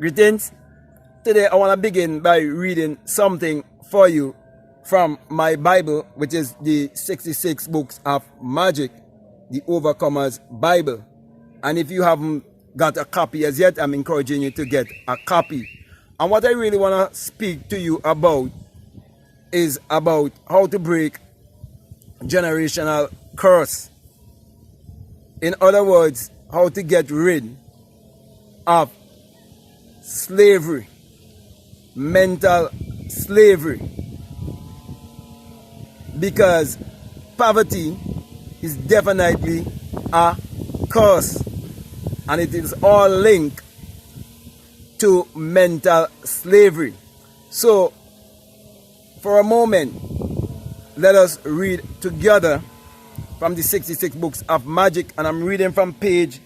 Greetings. Today I want to begin by reading something for you from my Bible, which is the 66 books of magic, the Overcomer's Bible. And if you haven't got a copy as yet, I'm encouraging you to get a copy. And what I really want to speak to you about is about how to break generational curse. In other words, how to get rid of slavery, mental slavery. Because poverty is definitely a curse, and it is all linked to mental slavery. So, for a moment, let us read together from the 66 books of magic, and I'm reading from page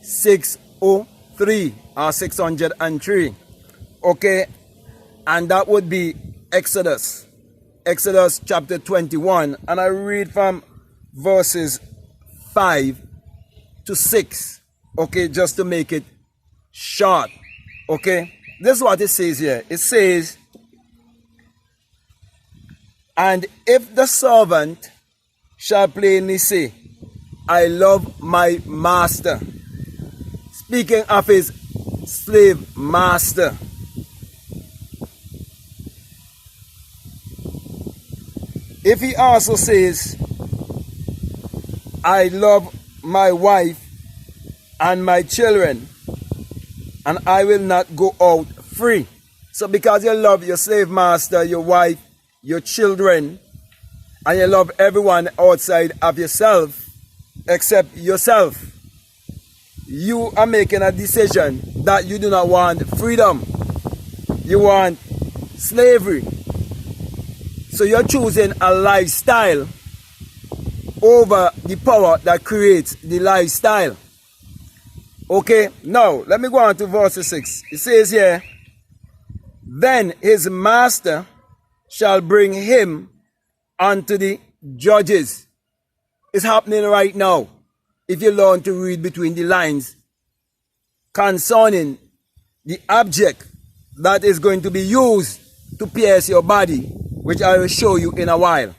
603 or 603. Okay, and that would be Exodus chapter 21, and I read from verses 5 to 6. Okay, just to make it short. Okay, this is what it says here. It says, and if the servant shall plainly say, I love my master, speaking of his slave master, if he also says, I love my wife and my children, and I will not go out free. So because you love your slave master, your wife, your children, and you love everyone outside of yourself, except yourself, you are making a decision that you do not want freedom. You want slavery. So you're choosing a lifestyle over the power that creates the lifestyle. Okay, now let me go on to verse 6. It says here, then his master shall bring him unto the judges. It's happening right now. If you learn to read between the lines concerning the object that is going to be used to pierce your body, which I will show you in a while.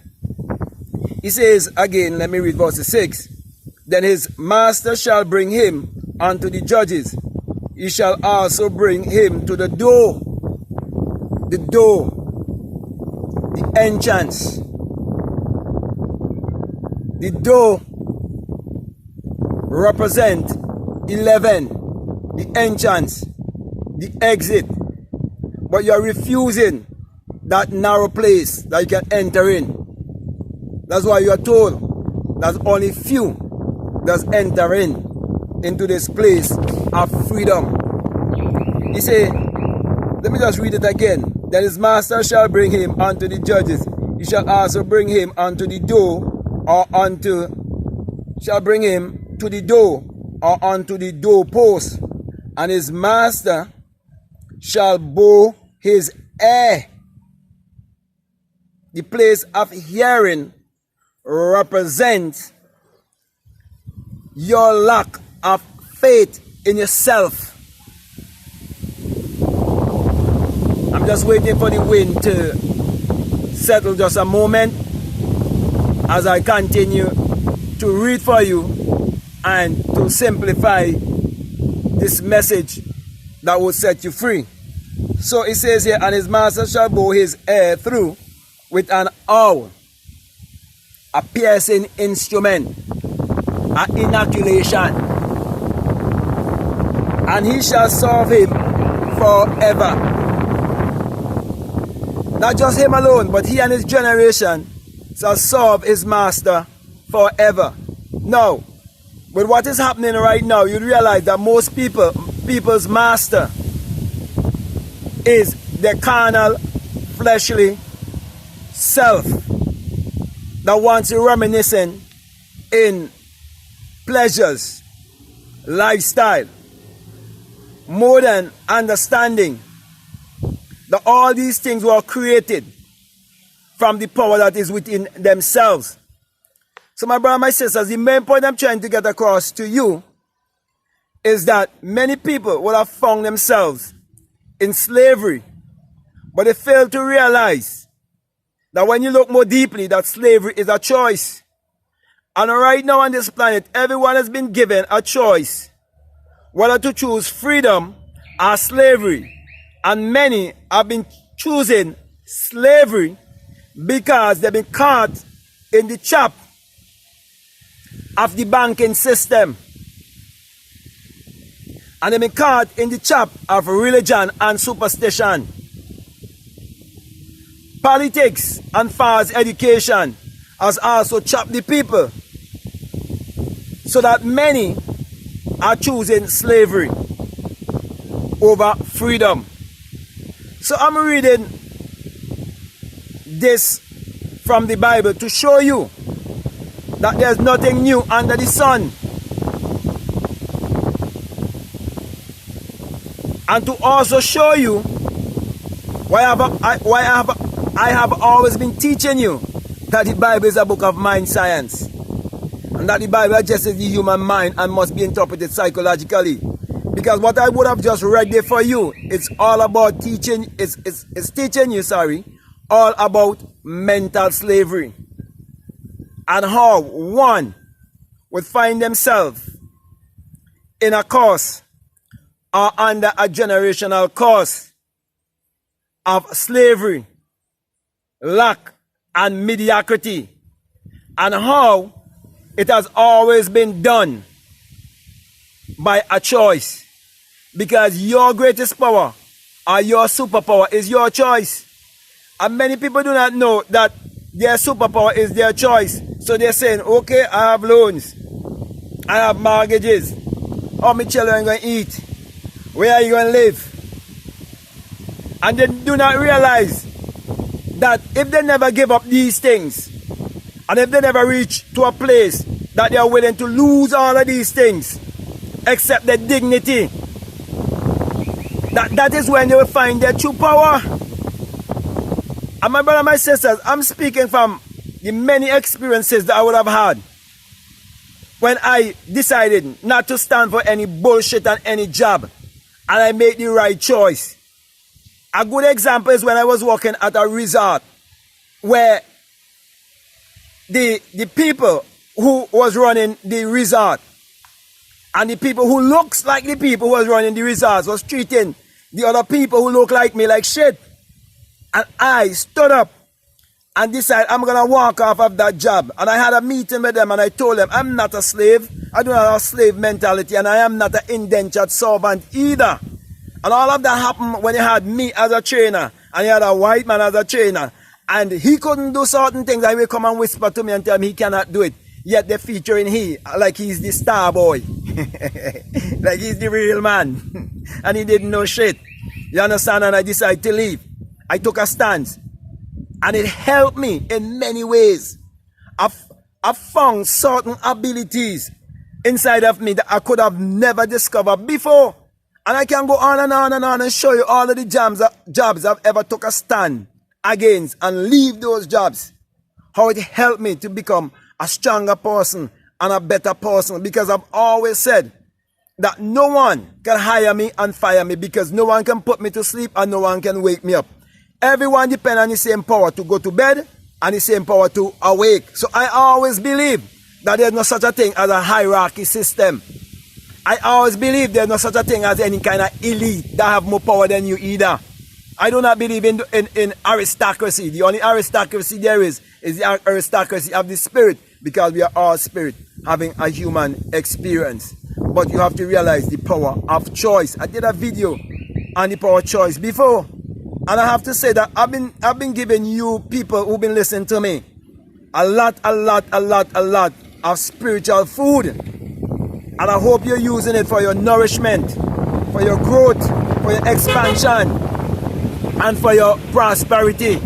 He says again, let me read verse 6. Then his master shall bring him unto the judges. He shall also bring him to the door, the entrance. The door represent 11, the entrance, the exit. But you're refusing that narrow place that you can enter in. That's why you are told that only few does enter into this place of freedom. He say, let me just read it again. Then his master shall bring him unto the judges. He shall also bring him unto the door, shall bring him to the door, or unto the doorpost. And his master shall bow his ear. The place of hearing represents your lack of faith in yourself. I'm just waiting for the wind to settle just a moment as I continue to read for you and to simplify this message that will set you free. So it says here, and his master shall bow his ear through with an awl, a piercing instrument, an inoculation, and he shall serve him forever. Not just him alone, but he and his generation shall serve his master forever. Now, with what is happening right now, you realize that most people's master is the carnal, fleshly self that wants to reminiscent in pleasures, lifestyle, more than understanding that all these things were created from the power that is within themselves. So my brother, my sisters, the main point I'm trying to get across to you is that many people would have found themselves in slavery. But they fail to realize that when you look more deeply, that slavery is a choice. And right now on this planet, everyone has been given a choice whether to choose freedom or slavery. And many have been choosing slavery because they've been caught in the trap of the banking system. And they've been caught in the trap of religion and superstition. Politics and false education has also trapped the people, so that many are choosing slavery over freedom. So I'm reading this from the Bible to show you that there's nothing new under the sun. And to also show you why I have always been teaching you that the Bible is a book of mind science, and that the Bible addresses the human mind and must be interpreted psychologically. Because what I would have just read there for you, it's all about teaching, it's teaching you, all about mental slavery. And how one would find themselves in a course or under a generational course of slavery, lack, and mediocrity, and how it has always been done by a choice. Because your greatest power or your superpower is your choice. And many people do not know that their superpower is their choice. So they're saying, okay, I have loans, I have mortgages, how my children going to eat, where are you going to live? And they do not realize that if they never give up these things, and if they never reach to a place that they are willing to lose all of these things, except their dignity, that is when they will find their true power. And my brother and my sisters, I'm speaking from the many experiences that I would have had when I decided not to stand for any bullshit and any job, and I made the right choice. A good example is when I was working at a resort where the people who was running the resort and the people who looks like the people who was running the resort was treating the other people who look like me like shit. And I stood up and decided I'm going to walk off of that job. And I had a meeting with them and I told them I'm not a slave. I do not have a slave mentality, and I am not an indentured servant either. And all of that happened when he had me as a trainer and he had a white man as a trainer. And he couldn't do certain things. I will come and whisper to me and tell me he cannot do it. Yet they're featuring he like he's the star boy. Like he's the real man. And he didn't know shit. You understand? And I decided to leave. I took a stance. And it helped me in many ways. I found certain abilities inside of me that I could have never discovered before. And I can go on and on and on and show you all of the jobs I've ever took a stand against and leave those jobs. How it helped me to become a stronger person and a better person. Because I've always said that no one can hire me and fire me, because no one can put me to sleep and no one can wake me up. Everyone depends on the same power to go to bed and the same power to awake. So I always believe that there's no such a thing as a hierarchy system. I always believe there's no such a thing as any kind of elite that have more power than you either. I do not believe in aristocracy. The only aristocracy there is the aristocracy of the spirit, because we are all spirit having a human experience. But you have to realize the power of choice. I did a video on the power of choice before. And I have to say that I've been giving you people who've been listening to me a lot of spiritual food. And I hope you're using it for your nourishment, for your growth, for your expansion, and for your prosperity.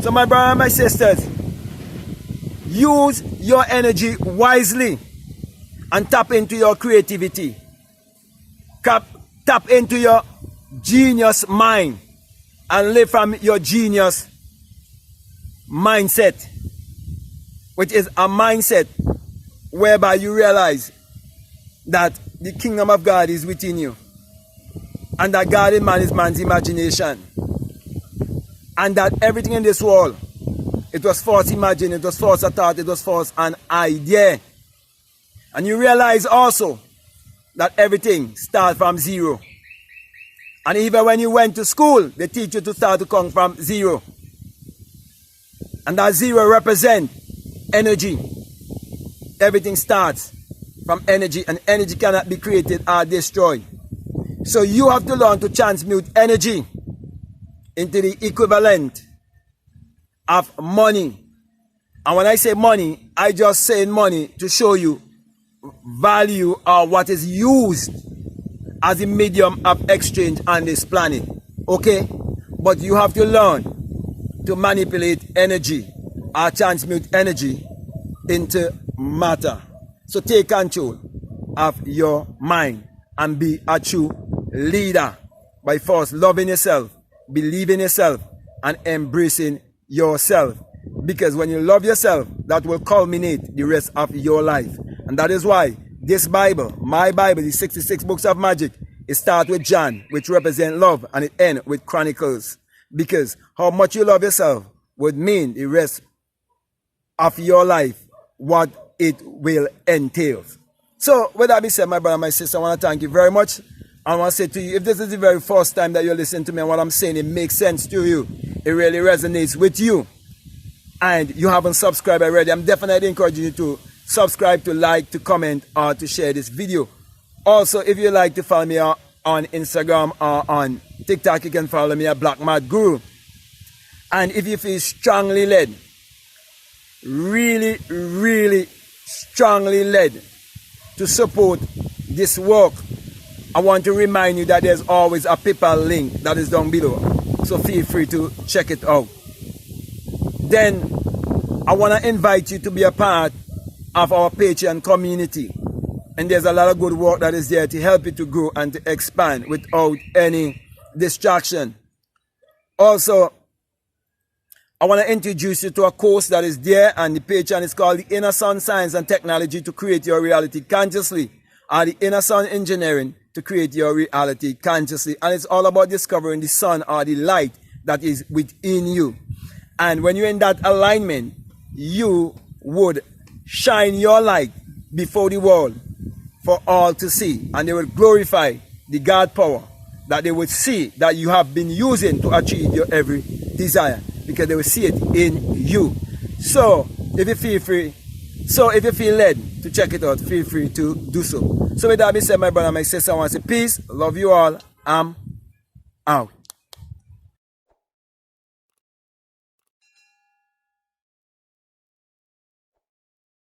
So my brother and my sisters, use your energy wisely and tap into your creativity. Tap into your genius mind and live from your genius mindset, which is a mindset whereby you realize that the kingdom of God is within you And that God in man is man's imagination. And that everything in this world, it was false imagining, it was false thought, it was false an idea. And you realize also that everything starts from zero. And even when you went to school, they teach you to start to come from zero. And that zero represents energy. Everything starts from energy, and energy cannot be created or destroyed. So you have to learn to transmute energy into the equivalent of money. And when I say money, I just say money to show you value or what is used as a medium of exchange on this planet. Okay? But you have to learn to manipulate energy or transmute energy into matter. So take control of your mind and be a true leader by first loving yourself, believing yourself, and embracing yourself. Because when you love yourself, that will culminate the rest of your life. And that is why this Bible, my Bible, the 66 books of magic, it starts with John, which represents love, and it ends with Chronicles. Because how much you love yourself would mean the rest of your life, what it will entail. So, with that being said, my brother, my sister, I want to thank you very much. I want to say to you, if this is the very first time that you're listening to me and what I'm saying, it makes sense to you, it really resonates with you, and you haven't subscribed already, I'm definitely encouraging you to subscribe, to like, to comment, or to share this video. Also, if you like to follow me on Instagram or on TikTok, you can follow me at BlackMadGuru. And if you feel strongly led, really strongly led to support this work, I want to remind you that there's always a PayPal link that is down below. So feel free to check it out. Then I want to invite you to be a part of our Patreon community. And there's a lot of good work that is there to help you to grow and to expand without any distraction. Also, I want to introduce you to a course that is there on the Patreon. It's called the Inner Sun Science and Technology to Create Your Reality Consciously, or the Inner Sun Engineering to Create Your Reality Consciously. And it's all about discovering the sun or the light that is within you. And when you're in that alignment, you would shine your light before the world for all to see. And they will glorify the God power that they would see that you have been using to achieve your every desire, because they will see it in you. So if you feel led to check it out, feel free to do so. So with that being said, my brother, my sister, I want to say peace, love you all, I'm out.